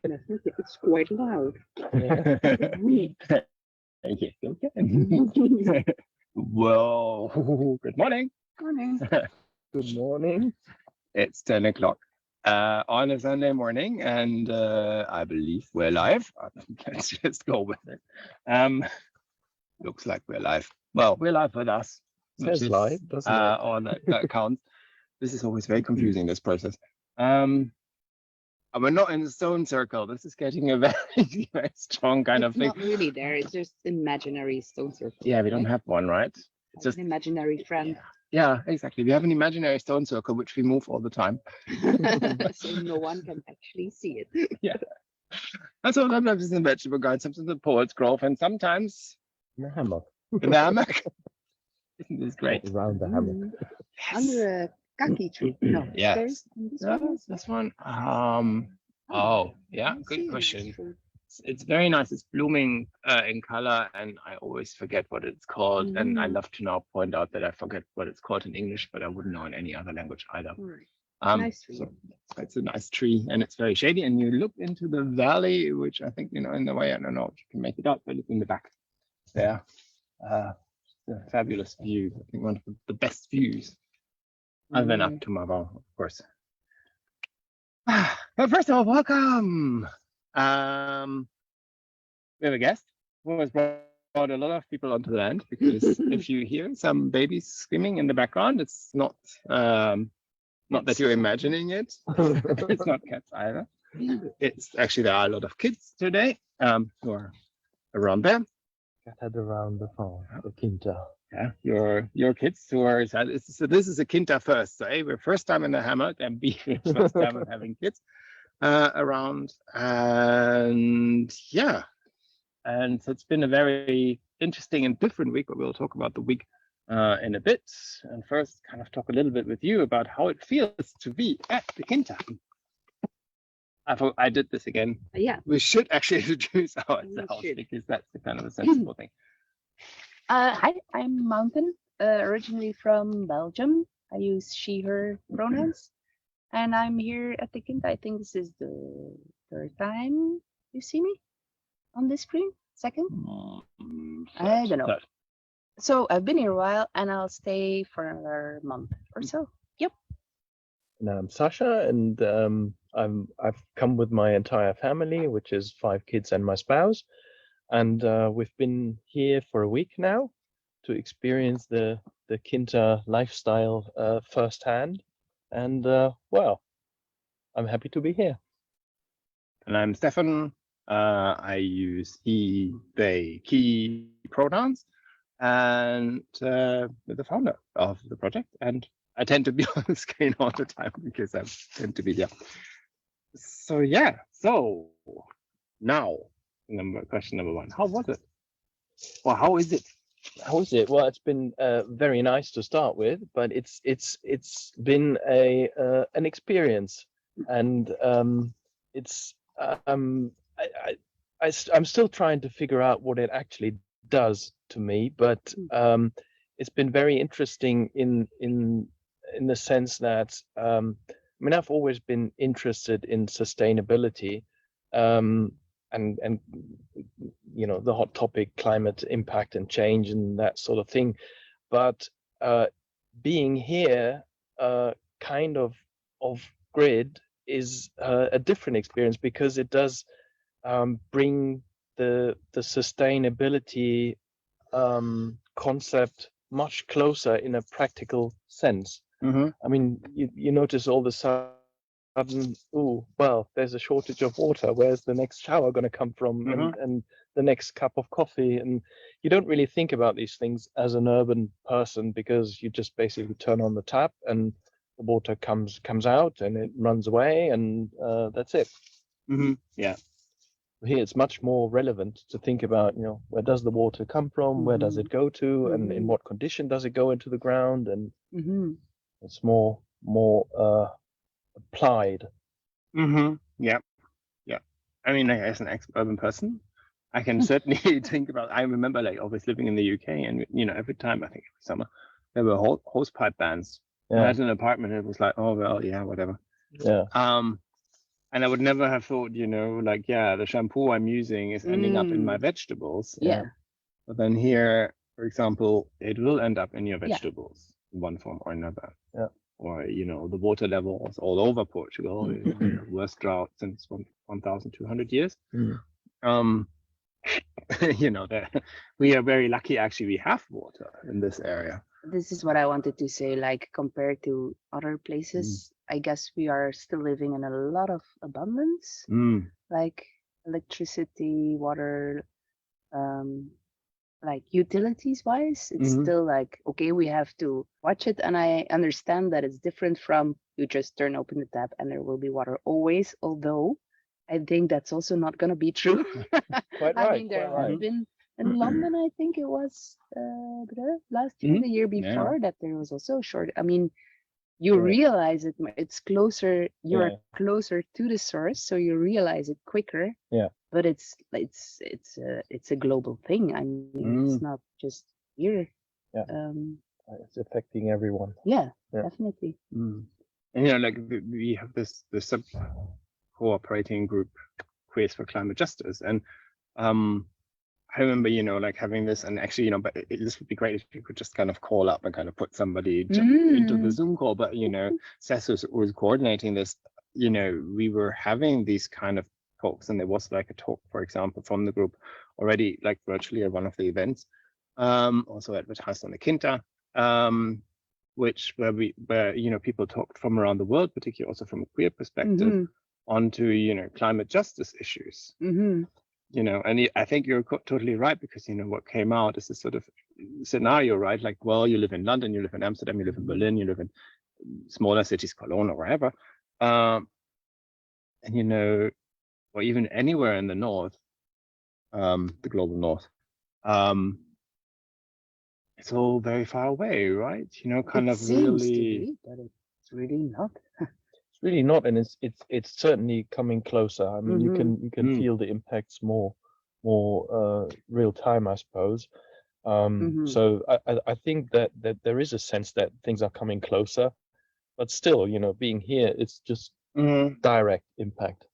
gonna think it's quite loud. Yes, okay. Well, good morning. Morning. Good morning. It's 10 o'clock on a Sunday morning, and I believe we're live. Let's just go with it. Looks like we're live. Well, we're live with us. Says live, doesn't it? Or that counts. This is always very confusing, this process. And we're not in the stone circle. This is getting a very, very strong kind of It's thing. not really there. It's just imaginary stone circle. Yeah, we don't right? have one, right? It's just An imaginary friend. yeah, exactly. We have an imaginary stone circle which we move all the time. So no one can actually see it. Yeah. And so sometimes it's in vegetable garden, sometimes in Poets Grove, and sometimes The hammock. in the hammock. Isn't this great? Around the hammock. Under a kaki tree. No. Yes. There's this Yeah, one. this one. Oh, yeah, I see good this question. tree. It's very nice. It's blooming in color, and I always forget what it's called. And I Mhm. love to now point out that I forget what it's called in English, but I wouldn't know in any other language either. Alright. Um, Nice tree. so it's a nice tree, and it's very shady. And you look into the valley, which I think, in the way, I don't know if you can make it out, but look in the back there. A fabulous view. I think one of the best views. Other than up to Mavo, of course. But first of all, welcome. We have a guest who has brought a lot of people onto the land, because if you hear some babies screaming in the background, it's not that you're imagining it. It's not cats either. It's actually, there are a lot of kids today who are around there. Scattered around the farm, the Quinta. Yeah, your kids who are, so this is a Quinta first. So A, we're first time in the hammock, and B, we're first time of having kids around. And yeah, and so it's been a very interesting and different week, but we'll talk about the week in a bit. And first, kind of talk a little bit with you about how it feels to be at the Quinta. I did this again. Yeah. We should actually introduce ourselves, should. because that's the kind of a sensible thing. Hi, I'm Mountain, originally from Belgium. I use she, her pronouns. And I'm here at the Quinta. I think this is the third time you see me on this screen. Second? I don't know. Third. So I've been here a while, and I'll stay for another month or so. Yep. And I'm Sasha, and I've come with my entire family, which is 5 kids and my spouse. And we've been here for a week now to experience the Quinta lifestyle firsthand. And well, I'm happy to be here. And I'm Stefan. I use he, they, he pronouns, and we're the founder of the project. And I tend to be on the screen all the time because I tend to be here. So yeah, so now question number 1. How was it? Well, how is it? How is it? Well, it's been very nice to start with, but it's been an experience, and it's I'm still trying to figure out what it actually does to me, but it's been very interesting in the sense that I mean, I've always been interested in sustainability. And the hot topic, climate impact and change and that sort of thing, but being here kind of grid is a different experience, because it does bring the sustainability concept much closer in a practical sense. Mm-hmm. I mean, you notice all the sudden, oh, well, there's a shortage of water. Where's the next shower going to come from? Mm-hmm. And the next cup of coffee? And you don't really think about these things as an urban person, because you just basically turn on the tap and the water comes out and it runs away, and that's it. Mm-hmm. Yeah. Here it's much more relevant to think about, where does the water come from? Where does it go to? And in what condition does it go into the ground? And it's more applied. Mm-hmm. Yeah. Yeah. I mean, as an ex-urban person, I can certainly think about, I remember always living in the UK, and every time, I think every summer, there were hosepipe bans. Yeah. I had an apartment, and it was like, oh well, yeah, whatever. Yeah. And I would never have thought, like, yeah, the shampoo I'm using is ending up in my vegetables. Yeah. But then here, for example, it will end up in your Yeah. vegetables in one form or another. Yeah. Or, the water levels all over Portugal, worst drought since 1,200 years. Um, that we are very lucky, actually, we have water in this area. This is what I wanted to say, like compared to other places, I guess we are still living in a lot of abundance, like electricity, water, like utilities wise. It's still like, okay, we have to watch it. And I understand that it's different from you just turn open the tap and there will be water always, although I think that's also not going to be true. Quite I right. mean, there quite have right. been in London, I think it was last year, the year before, that there was also a short. I mean, you Yeah. realize it's closer. You're Yeah. closer to the source, so you realize it quicker. Yeah. But it's a global thing. I mean, it's not just here. Yeah. It's affecting everyone. Yeah, Yeah. definitely. And like we have this sub cooperating group, Queers for Climate Justice, and I remember, like having this, and actually, but this would be great if you could just kind of call up and kind of put somebody into the Zoom call. But Seth was coordinating this. We were having these kind of talks, and there was like a talk, for example, from the group already, like virtually at one of the events, also advertised on the Quinta, where people talked from around the world, particularly also from a queer perspective, onto climate justice issues. And I think you're totally right, because what came out is this sort of scenario, right? Like, well, you live in London, you live in Amsterdam, you live in Berlin, you live in smaller cities, Cologne or wherever, and or even anywhere in the north, the global north, it's all very far away, right? Kind it of seems really. to be, but it's really not. It's really not, and it's certainly coming closer. I mean, you can feel the impacts more real time, I suppose. So I think that there is a sense that things are coming closer, but still, being here, it's just direct impact.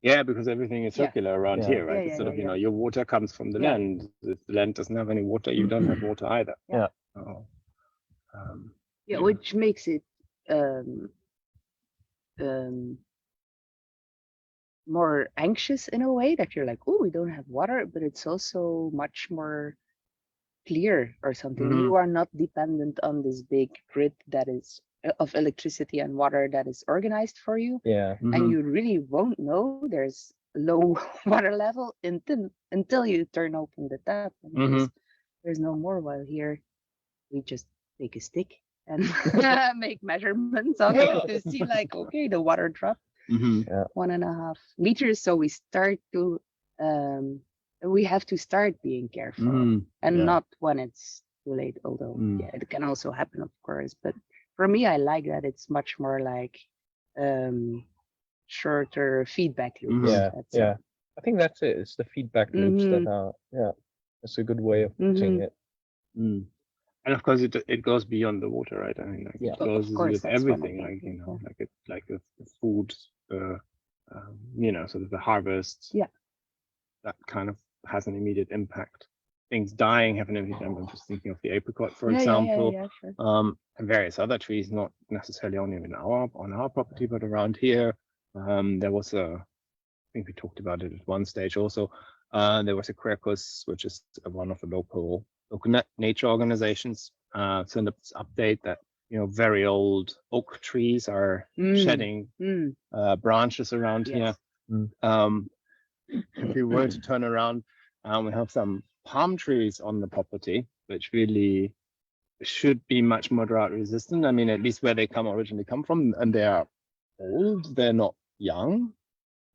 Yeah, because everything is circular around here, right? It's sort of, your water comes from the land. If the land doesn't have any water, you don't have water either. Yeah. Which makes it more anxious in a way, that you're like, oh, we don't have water, but it's also much more clear or something. You are not dependent on this big grid that is of electricity and water that is organized for you. Yeah. And you really won't know there's low water level until you turn open the tap. And there's no more, while here we just take a stick and make measurements on it to see, like, okay, the water dropped 1.5 meters. So we start to we have to start being careful, and not when it's too late, although it can also happen, of course. But for me, I like that it's much more like shorter feedback loops. I think that's it. It's the feedback loops that are that's a good way of putting it. And of course, it goes beyond the water, right? I mean, like, it goes with everything, like the food, sort of the harvest. That kind of has an immediate impact. Things dying have an immediate impact. I'm just thinking of the apricot, for example, sure. And various other trees, not necessarily only on our property, but around here. There was I think we talked about it at one stage also. There was a quercus, which is one of the local nature organizations. Sent this update that very old oak trees are shedding branches around here. If we were to turn around, we have some palm trees on the property, which really should be much more drought resistant. I mean, at least where they originally come from, and they are old. They're not young.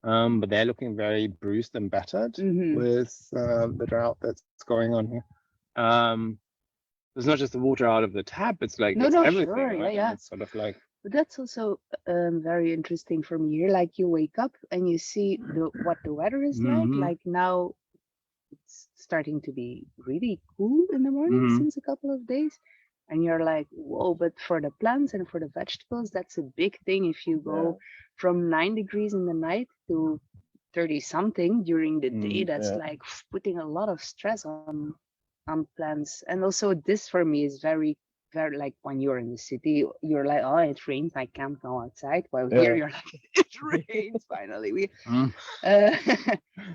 But they're looking very bruised and battered with the drought that's going on here. It's not just the water out of the tap; it's like everything. Sure, right? It's sort of like. But that's also very interesting for me here. Like, you wake up and you see what the weather is like. Like, now it's starting to be really cool in the morning since a couple of days, And you're like, whoa, but for the plants and for the vegetables, that's a big thing. If you go from 9 degrees in the night to 30 something during the day, that's like putting a lot of stress on plants. And also this for me is very, very like when you're in the city, you're like, oh, it rains, I can't go outside. While here you're like, it rains finally.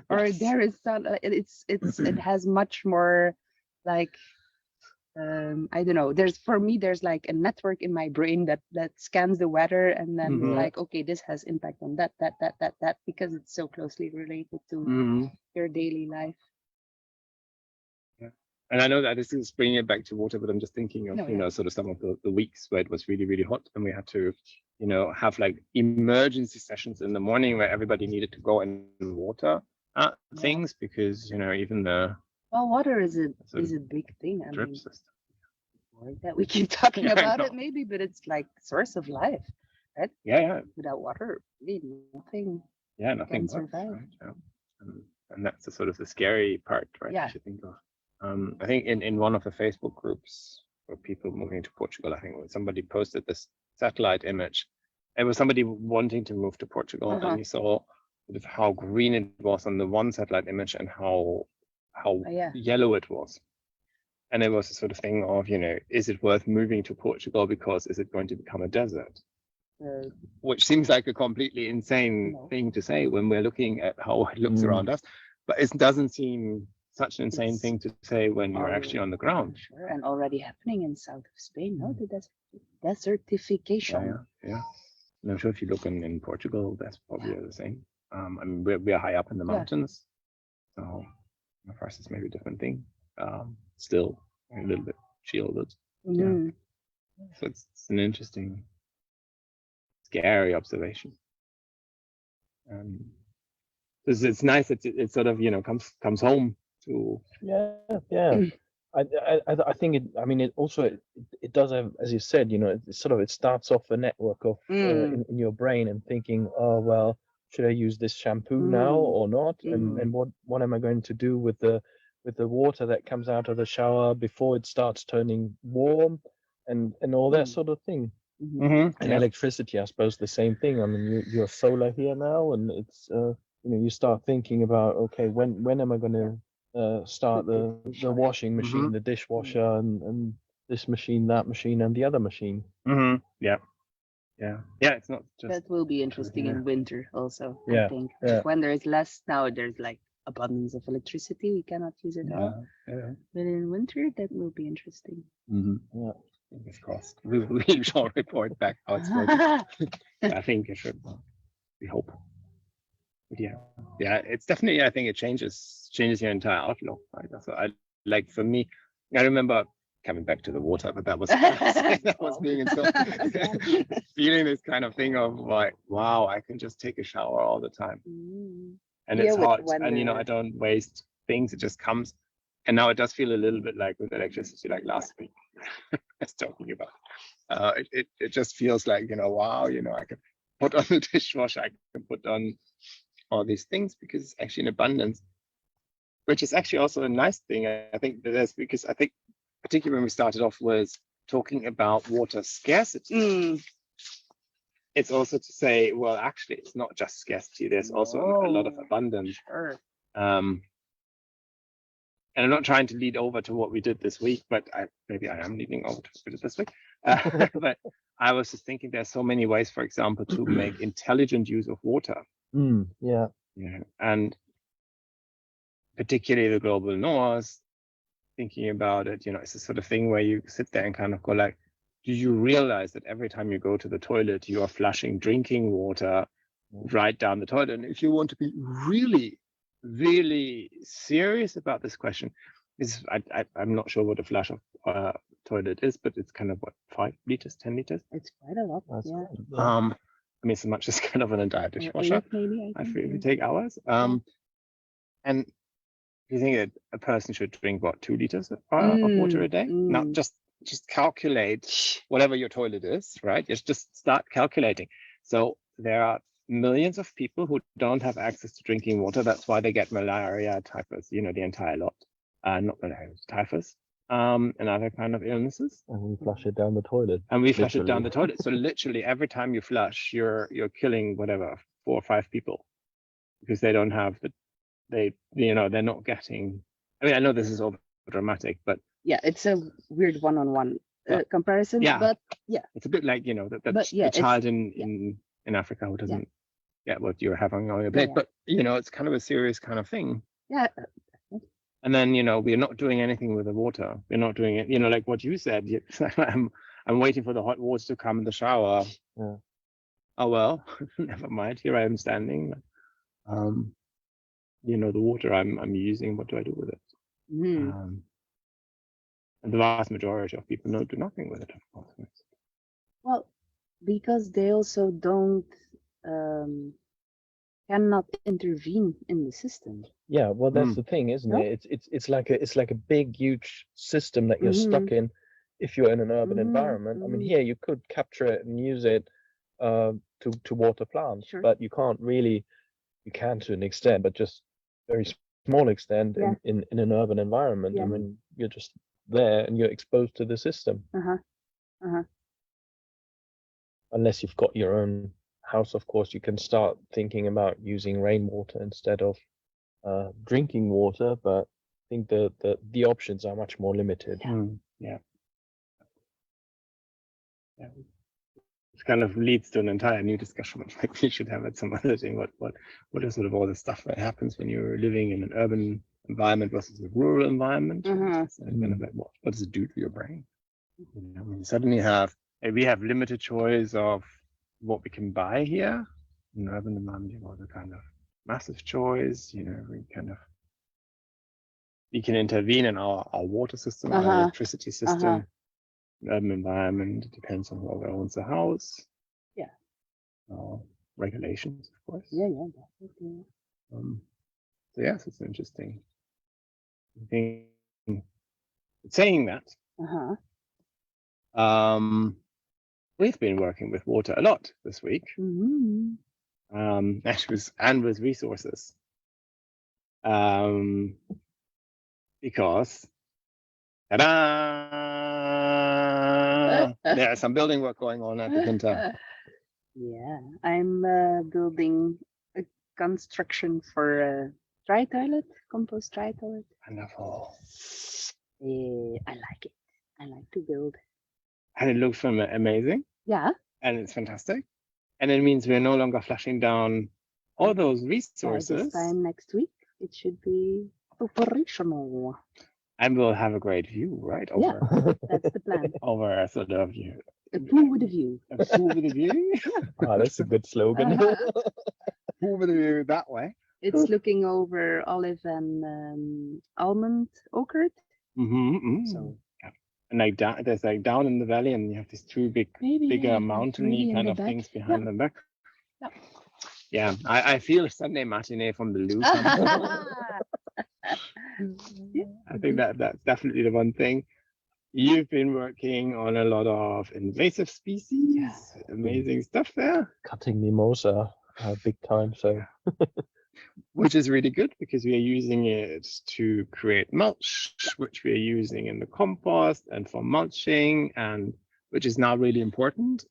Or there is some, it has much more like I don't know. There's like a network in my brain that scans the weather and then like, okay, this has impact on that, because it's so closely related to your daily life. Yeah. And I know that this is bringing it back to water, but I'm just thinking of, sort of some of the weeks where it was really, really hot and we had to, have like emergency sessions in the morning where everybody needed to go and water things because, even the water is a big thing. I drip mean, system. that we keep talking about it maybe, but it's like source of life, right? Yeah. Without water, really nothing. Yeah, nothing can works, survive. right? Yeah. And that's the sort of the scary part, right? Yeah. You should think of. I think in one of the Facebook groups for people moving to Portugal, I think somebody posted this satellite image. It was somebody wanting to move to Portugal, and you saw sort of how green it was on the one satellite image and how yellow it was. And it was a sort of thing of, is it worth moving to Portugal because is it going to become a desert? Which seems like a completely insane thing to say when we're looking at how it looks around us, but it doesn't seem such an insane thing to say when you're actually on the ground. Sure, and already happening in south of Spain, no, the desertification. Yeah. And I'm sure if you look in Portugal, that's probably the same. I mean, we're high up in the mountains, so for us it's maybe a different thing. Still a little bit shielded. Yeah. So it's an interesting, scary observation. It's nice that it sort of comes home to. I think it. I mean, it also it does have, as you said, it starts off a network of in your brain and thinking, oh well, should I use this shampoo now or not, and what am I going to do with the water that comes out of the shower before it starts turning warm, and all that sort of thing. And electricity, I suppose, the same thing. I mean, you're solar here now, and it's you start thinking about, okay, when am I going to start the washing machine, the dishwasher, and this machine, that machine, and the other machine. Yeah. It's not just that will be interesting in winter also. Yeah. I think when there is less now, there's like abundance of electricity, we cannot use it all. But in winter, that will be interesting. Yeah. Fingers crossed. We shall report back how it's working. I think it should. We hope. But yeah, it's definitely. I think it changes your entire outlook. Right? So for me, I remember coming back to the water, but that was being installed. Feeling this kind of thing of like, wow, I can just take a shower all the time, and it's hot, and I don't waste things. It just comes. And now it does feel a little bit like with electricity, like last week, I was talking about. It just feels like, wow, I can put on the dishwasher, I can put on all these things because it's actually in abundance, which is actually also a nice thing. I think that is because I think, particularly when we started off, was talking about water scarcity. It's also to say, well, actually, it's not just scarcity. There's also a lot of abundance. Sure. And I'm not trying to lead over to what we did this week, but maybe I am leading over to what we did this week. But I was just thinking there's so many ways, for example, to make intelligent use of water. And particularly the global north, thinking about it, it's the sort of thing where you sit there and kind of go like, do you realize that every time you go to the toilet, you are flushing drinking water right down the toilet? And if you want to be really serious about this question, I'm not sure what a flush of toilet is, but it's kind of 5 liters, 10 liters. It's quite a lot. I mean, so much as kind of an entire dishwasher. Maybe I feel it would take hours. And you think that a person should drink 2 liters of water a day? Now, just calculate whatever your toilet is, right? Just start calculating. So there are millions of people who don't have access to drinking water. That's why they get malaria, typhus, the entire lot. Not malaria, typhus. and other kind of illnesses. And we flush it down the toilet. And we flush it down literally. the toilet. So literally every time you flush, you're killing whatever 4 or 5 people because they don't have they're not getting. I mean, I know this is over dramatic, but Yeah, it's a weird one-on-one But- comparison. yeah. But yeah, it's a bit like But yeah, the child yeah. in Africa who doesn't get what you're having on your Yeah, plate. yeah. But it's kind of a serious kind of thing. yeah, And then we're not doing anything with the water. We're not doing it. Like what you said. I'm waiting for the hot water to come in the shower. Yeah. Oh well, never mind. Here I am standing. The water I'm using. What do I do with it? Mhm. And the vast majority of people do nothing with it, of course. Well, because they also don't cannot intervene in the system. Yeah, well, that's Mm. the thing, isn't No? it? It's like a big, huge system that you're Mm-hmm. stuck in if you're in an urban Mhm, environment. I mean, mhm. here you could capture it and use it to water plants, Sure. but you can't really. You can to an extent, but just very small extent Yeah. in an urban environment. I Yeah. mean, you're just there and you're exposed to the system. Unless you've got your own house, of course, you can start thinking about using rainwater instead of drinking water. But I think the options are much more limited. Yeah. It kind of leads to an entire new discussion, which maybe we should have at some other thing. What is sort of all the stuff that happens when you're living in an urban environment versus a rural environment? Mhm. And kind of like what does it do to your brain? We suddenly we have limited choice of what we can buy here. In an urban environment, you have a kind of massive choice. We can intervene in our water system, our electricity system. Urban environment, it depends on whoever owns the house. Yeah. Regulations, of course. Yeah, definitely. So yes, it's interesting. I think saying that, we've been working with water a lot this week. Mhm. And with resources. Because there's some building work going on at the Quinta. Yeah, I'm building a construction for a dry toilet, compost dry toilet. Wonderful. I like it. I like to build. And it looks amazing. Yeah. And it's fantastic. And it means we're no longer flushing down all those By resources. this time next week, it should be operational. And we'll have a great view, right? Yeah. That's the plan. Over a sort of A pool with a view. a pool with a view. Ah, that's a good slogan. Pool with a view that way. It's looking over olive and almond orchard. So and like there's like down in the valley, and you have these two bigger mountainy kind of things behind them back. Yeah. Yeah, I feel Sunday matinee from the loop. I think that's definitely the one thing. You've been working on a lot of invasive species, amazing stuff there. Cutting mimosa, big time. So, which is really good because we are using it to create mulch, which we are using in the compost and for mulching, and which is now really important.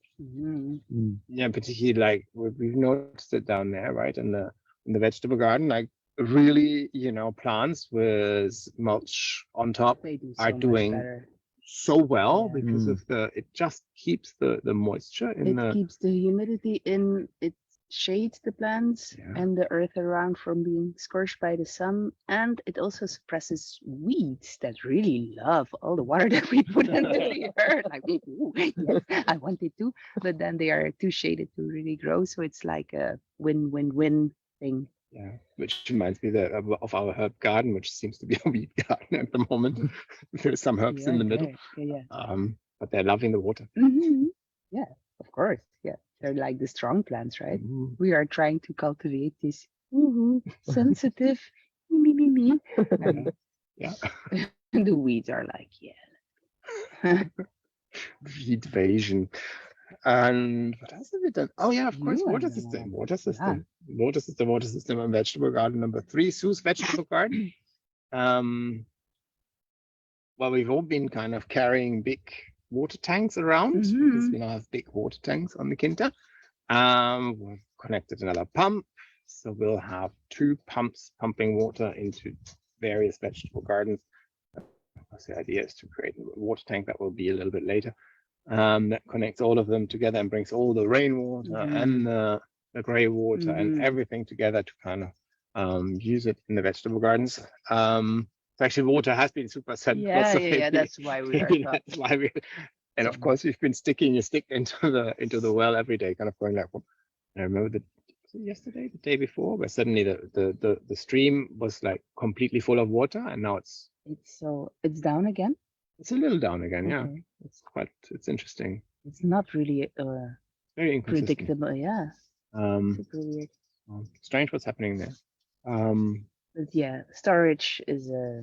Yeah, particularly like we've noticed it down there, right, in the vegetable garden, like really, plants with mulch on top are doing so well because of it just keeps the moisture in it keeps the humidity in, it shades the plants and the earth around from being scorched by the sun, and it also suppresses weeds that really love all the water that we put into the earth. Like, ooh, yes, I want it too, but then they are too shaded to really grow, so it's like a win-win-win thing. Yeah, which reminds me of our herb garden, which seems to be a weed garden at the moment. There's some herbs in the middle, but they're loving the water. Yeah, of course. Yeah, they're like the strong plants, right? We are trying to cultivate this sensitive me. Yeah. And the weeds are like, Weed invasion. And what else have we done? Oh yeah, of course, water system, and vegetable garden number 3, Sue's vegetable garden. well, we've all been kind of carrying big water tanks around because we now have big water tanks on the Quinta. We've connected another pump, so we'll have 2 pumps pumping water into various vegetable gardens. Of course, the idea is to create a water tank that will be a little bit later. That connects all of them together and brings all the rainwater and the grey water and everything together to kind of use it in the vegetable gardens. So actually, water has been super central. Yeah. That's why we are. That's why we. And of course, we've been sticking your stick into the well every day, kind of going like. I remember yesterday, the day before, where suddenly the stream was like completely full of water, and now it's down again. It's a little down again, yeah. Okay. It's interesting. It's not really Very inconsistent. predictable, yeah. Super weird. Strange what's happening there. But yeah, storage is a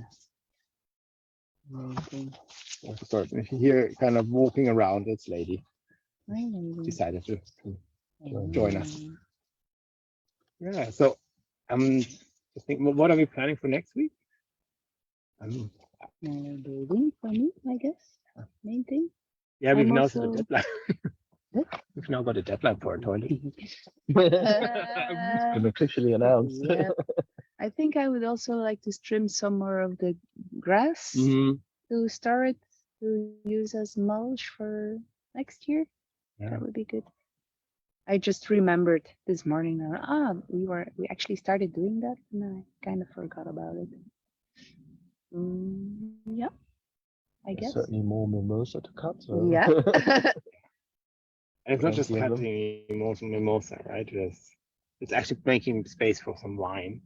main thing. So if you hear kind of walking around, it's Lady. Amazing. Decided to join us. Yeah. So I think, what are we planning for next week? Building for me, I guess. Main thing. Yeah, we've I'm now also- set a deadline. We've now got a deadline for a toilet. It's been officially announced. Yeah. I think I would also like to trim some more of the grass to start to use as mulch for next year. Yeah. That would be good. I just remembered this morning that we actually started doing that and I kind of forgot about it. Yeah, I guess. Certainly more mimosa to cut. So. Yeah. And it's not just Thank you. cutting mimosa, right? It's actually making space for some wine.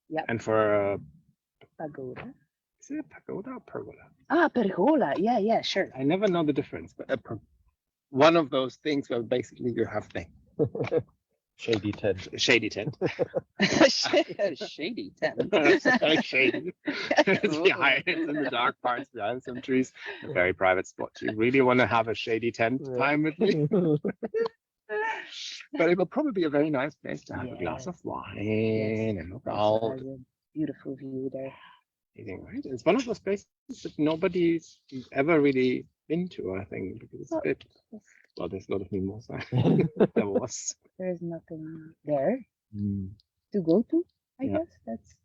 Yep. And for Pagoda. is it a pagoda or pergola? Pergola. Yeah, sure. I never know the difference, but one of those things where basically you have the Shady tent. shady tent. Shady tent. It's very shady. It's behind, it's in the dark parts behind some trees. A very private spot. You really want to have a shady tent time with me. But it will probably be a very nice place to have a glass of wine and look out. Has a beautiful view there. Amazing, right? It's one of those places that nobody's ever really been to, I think, because it's a bit. Well, there's a lot of mimosa. There is nothing there to go to. I guess that's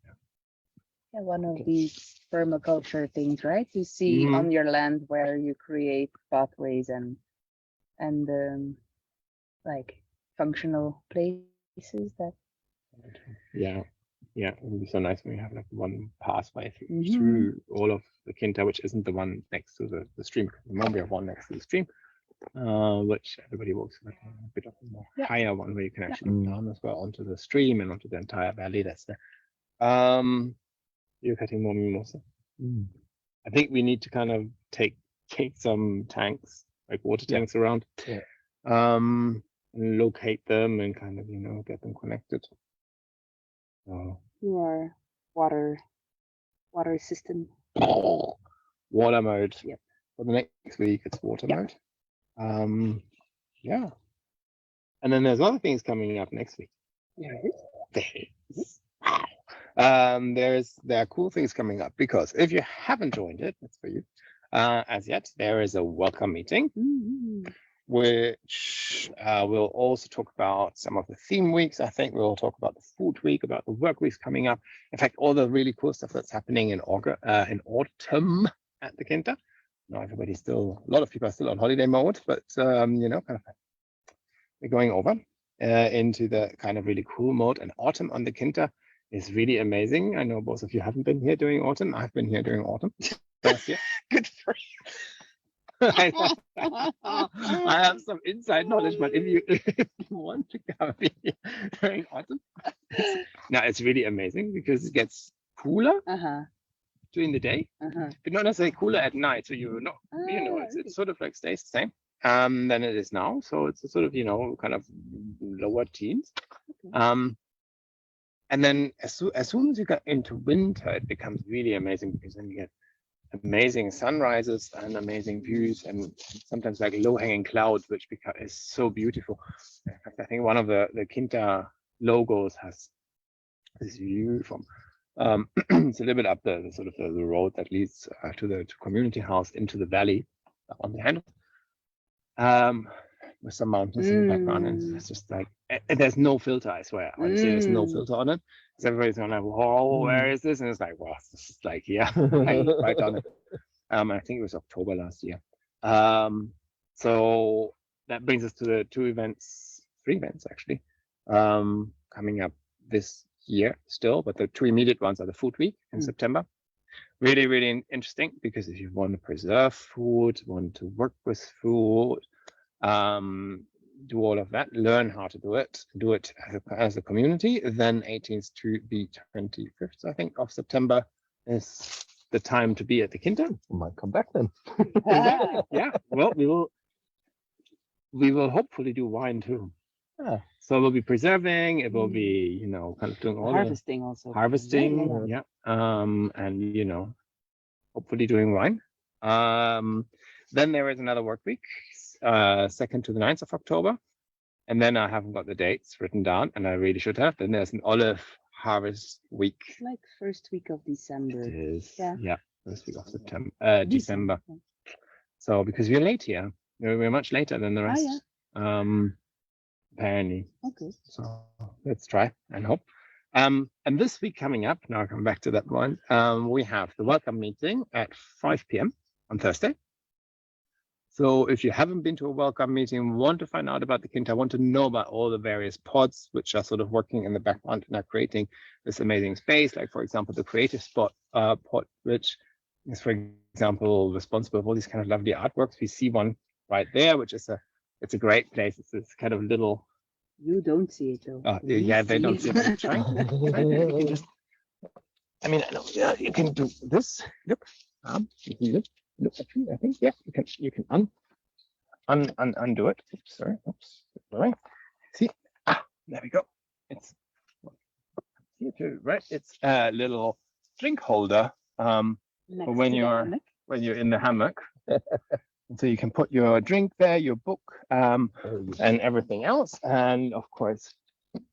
one of these permaculture things, right? To see on your land where you create pathways and like functional places that. Yeah, it would be so nice when we have like one pathway through all of the Quinta, which isn't the one next to the stream. The moment we have one next to the stream, which everybody walks like a bit of a more higher one where you can actually look down as well onto the stream and onto the entire valley that's there. You're cutting more mimosa. I think we need to kind of take some tanks, like water tanks around, and locate them and kind of get them connected. Your water system. Water mode. Yep. For the next week, it's water mode. Yeah. And then there's other things coming up next week. Wow. There are cool things coming up because if you haven't joined it, that's for you. As yet, there is a welcome meeting, which we'll also talk about some of the theme weeks. I think we'll talk about the food week, about the work weeks coming up. In fact, all the really cool stuff that's happening in autumn at the Quinta. Now a lot of people are still on holiday mode, but kind of we're going over into the kind of really cool mode. And autumn on the Quinta is really amazing. I know both of you haven't been here during autumn. I've been here during autumn last year. Good for you. I have some inside knowledge, but if you want to come here during autumn, it's really amazing because it gets cooler during the day, but not necessarily cooler at night. So it's sort of like stays the same than it is now. So it's a sort of kind of lower teens. And then as soon as you get into winter, it becomes really amazing because then you get amazing sunrises and amazing views and sometimes like low-hanging clouds, which is so beautiful. In fact, I think one of the Quinta logos has this view from It's a little bit up the sort of the road that leads to the community house into the valley on the hand. With some mountains in the background, and it's just like there's no filter. I swear, honestly, there's no filter on it. Because everybody's going like, "Whoa, where is this?" And it's like, "Wow, it's just like yeah, right on it." I think it was October last year. So that brings us to the three events actually, coming up this year still. But the two immediate ones are the Food Week in September. Really, really interesting because if you want to preserve food, want to work with food, do all of that, learn how to do it as a community, then 18th to the 25th, I think, of September is the time to be at the Quinta. I might come back then. Yeah, well, we will hopefully do wine too. Yeah. So we'll be preserving, it will be, kind of doing all Harvesting also. harvesting, yeah. And hopefully doing wine. Then there is another work week, 2nd to the 9th of October. And then I haven't got the dates written down, and I really should have. Then there's an olive harvest week. It's like first week of December. It is. Yeah. First week of December. So because we're late here, we're much later than the rest. Apparently. Okay. So let's try and hope. And this week coming up, now I'll come back to that one. We have the welcome meeting at 5 p.m. on Thursday. So if you haven't been to a welcome meeting, want to find out about the Quinta, want to know about all the various pods which are sort of working in the background and are creating this amazing space, like for example, the creative spot pod, which is, for example, responsible for all these kind of lovely artworks. We see one right there, which is it's a great place. It's this kind of little. You don't see it though. Yeah, they don't see it. Try. You can just. I mean, you can do this. Look, you can look actually, I think, yeah, you can undo it. Oops, sorry. Oops. Right. See? There we go. It's here too, right? It's a little drink holder for when you're in the hammock. So you can put your drink there, your book, and everything else. And of course,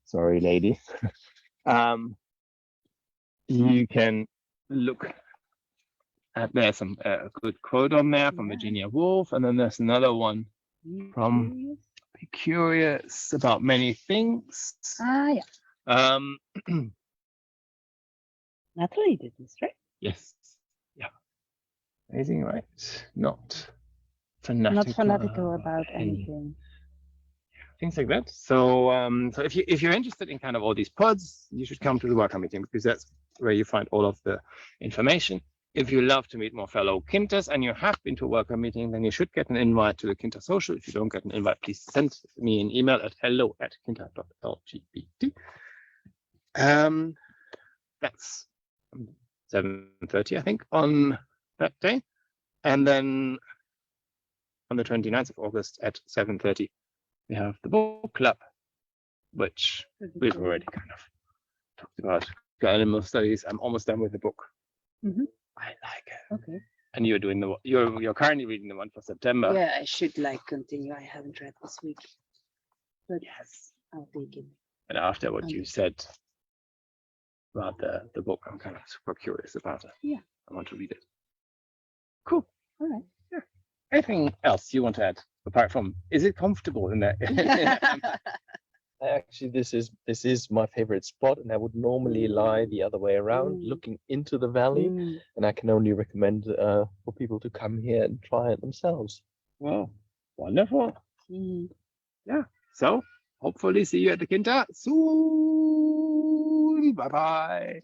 sorry, lady. You can look. There's some good quote on there from Virginia Woolf, and then there's another one from Be Curious About Many Things. Yeah. Natalie did this, right? Yes. Yeah. Amazing, right? Not fanatical about anything. Things like that. So, so if you're interested in kind of all these pods, you should come to the welcome meeting because that's where you find all of the information. If you love to meet more fellow Quintas and you have been to a welcome meeting, then you should get an invite to the Quinta Social. If you don't get an invite, please send me an email at hello@quinta.lgbt. That's 7:30, I think, on that day. And then on the 29th of August at 7:30, we have the book club, which we've already kind of talked about. Animal studies. I'm almost done with the book. Mm-hmm. I like it. Okay. And you're doing you're currently reading the one for September. Yeah, I should continue. I haven't read this week, but Yes, I'll take it. and after what you said about the book, I'm kind of super curious about it. Yeah, I want to read it. Cool. All right. Yeah. Anything else you want to add apart from is it comfortable in there? Actually, this is my favorite spot, and I would normally lie the other way around, looking into the valley. And I can only recommend for people to come here and try it themselves. Well, wonderful. Yeah. So hopefully see you at the Quinta soon. Bye bye.